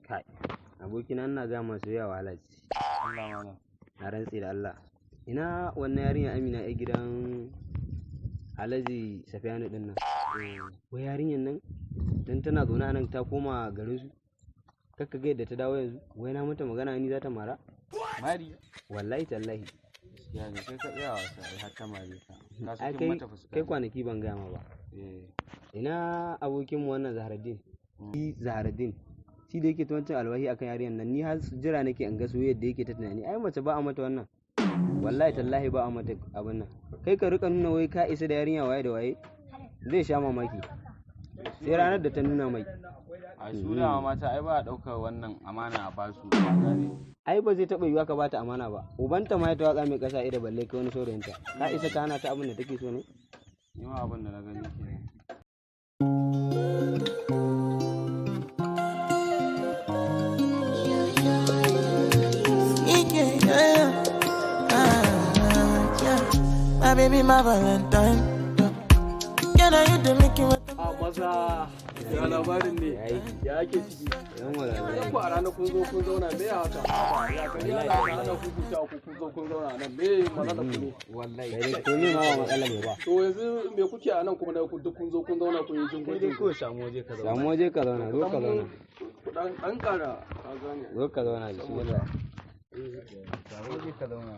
Kai, abokina ina ga masu yawa halarci. Allah mana. Na rantse da Allah. Ina wannan yarinya Amina a gidan Alhaji Safiyanu din nan. Wai yarinyar nan dan tana zaune a nan ta koma garin su. Kakka ga yadda ta dawo yanzu. Wai na mata magana ni za ta mara? Mari. Wallahi tallahi. Ya ne sai ka tsaya wasa ai har ta mare ka. Ka Ai sakin mata fuska. kai kwanaki ban gaya ma ba. Ina abokin mu wannan Zaharaddin. Zaharaddin. Shi da yake tuwancin alwahi akan yarinyar nan ni har jira nake in ga soyayyar da yake ta tunani. Ai mace ba a mata wannan. Wallahi tallahi ba a mata abin nan. Kai ka rika nuna wai ka isa da yarinya waye da waye zai sha mamaki. Sai ranar da ta nuna mai. A su da mata ai ba a ɗaukar wannan amana a basu. Ai ba zai taɓa yiwuwa ka bata amana ba. Ubanta ma ya tawatsa mai ƙasa ida balle kai wani saurayinta. Ka isa ka hana ta abin da take so ne? Ni ma abin da na gani kenan. My baby, my Valentine. Can I hit the Mickey with the maza ya labarin ne ya ake ciki Yan wallahi. ku a ranar kun zo kun zauna me haka ya kari ya ranar ku ku ta ku kun zo kun zauna nan me matsala ku ne Wallahi. Kai to ne ma ba matsala ne ba. to yanzu me kuke a nan kuma da ku duk kun zo kun zauna kun yi jin Kai dai gudun ko samu waje ka zauna. Samu waje ka zauna, zo ka zauna. ku dan kara ka gane Zo ka zauna bismillah. Samu je ka zauna.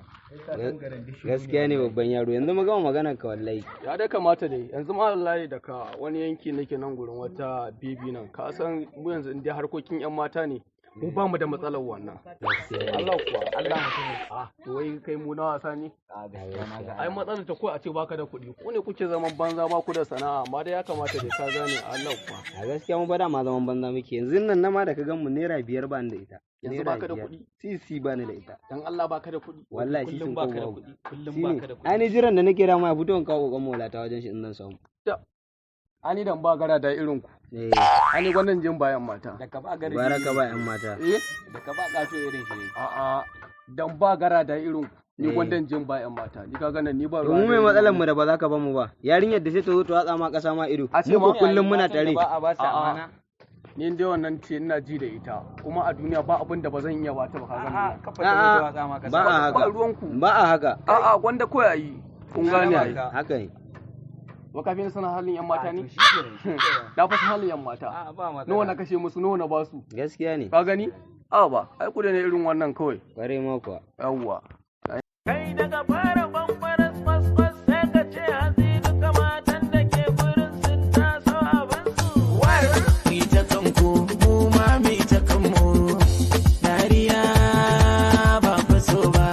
Gaskiya ne babban yaro yanzu mu gama maganar ka wallahi. ya dai kamata dai yanzu ma wallahi daga wani yanki nake nan gurin wata bibi nan ka san mu yanzu in dai harkokin yan mata ne mu ba mu da matsalar wannan Allah kuwa Allah mutum to wai kai mu na wasa ne ai matsalar ta ko a ce baka da kuɗi ko ne kuke zaman banza ba ku da sana'a amma dai ya kamata dai ka gane Allah kuwa A gaskiya mu bada ma zaman banza muke yanzu nan na ma da ka gan mu naira 5 ba ni da ita. yanzu baka da kuɗi Sisi ba ni da ita. dan Allah baka da kuɗi Wallahi kullum sisin baka da ko kuɗi kullum Shine. baka da kuɗi Ai ni jiran da nake da ma ya fito in kawo kokon mola ta wajen shi in nan samu. ani dan ba gara da irin ku Eh, ani gwanin jin bayan mata Da ka ba gari. baraka ba yan mata. Da ka ba gato irin shi. a'a dan ba gara da irin ku ni Eh. gwandan jin bayan mata ni ka ganin ni ba To ruwa mu mai da matsalar irin mu da ba za ka ba mu ba. Yarinyar da sai ta zo ta watsa ma kasa ma ido. A ce Mu ma- ko kullum muna tare. Ba a ba su A'a. amana. ni dai wannan ce ina ji da ita kuma a duniya ba abin da ba zan iya bata ba ka gani A'a, kafa A'a, ta watsa maka. ba a ba haka. ruwanku Ba a haka. a'a gwanda ko yayi kun gane ai Haka ne. wa kafin sana halin yan mata ne To shi na fa san halin yan mata A'a ba mata. nawa na kashe musu nawa na basu Gaskiya ne. ka gani a'a ba ai ku da ne irin wannan kawai Kware ma kuwa. yawwa Kai daga fara bambaras kwas sai ka ce hazi duka matan da ke gurin sun taso abansu. Mi ta kanku, mu ma mi ta kanmu. Dariya ba ku so ba.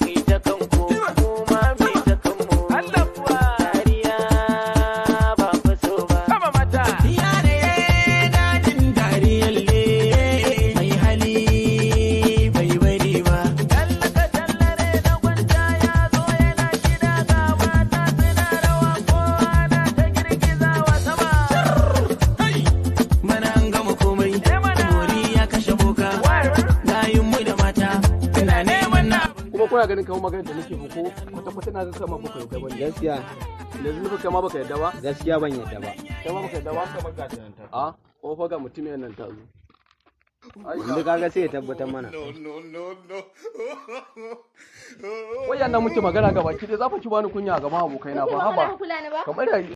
Mi ta kanku, mu ma mi ta kanmu. Allah kuwa. Dariya ba ku so ba. Kama mata. Yare dadin dariyar le. Mai hali bai bari ba. Tallaka tallare da gwanja ya zo yana gida ga mata suna rawa ko ana ta girgizawa sama. Mana an gama komai, mori ya kashe boka, layin mu da mata, ina neman na. kuma kuna ganin kamar magana da nake ko kwata kwata na ga kama baka yadda ba ne Gaskiya. yanzu nufa kai ma baka yadda ba Gaskiya ban yadda ba. kai ma baka yadda ba Ka baka ta nan ta. a ko fa ga mutumin nan ta zo Yanzu kaga sai ya tabbatar mana. wayan nan muke magana ga baki dai za fa ki bani kunya a gaban abokaina ba haba kula ni ba? kamar yayi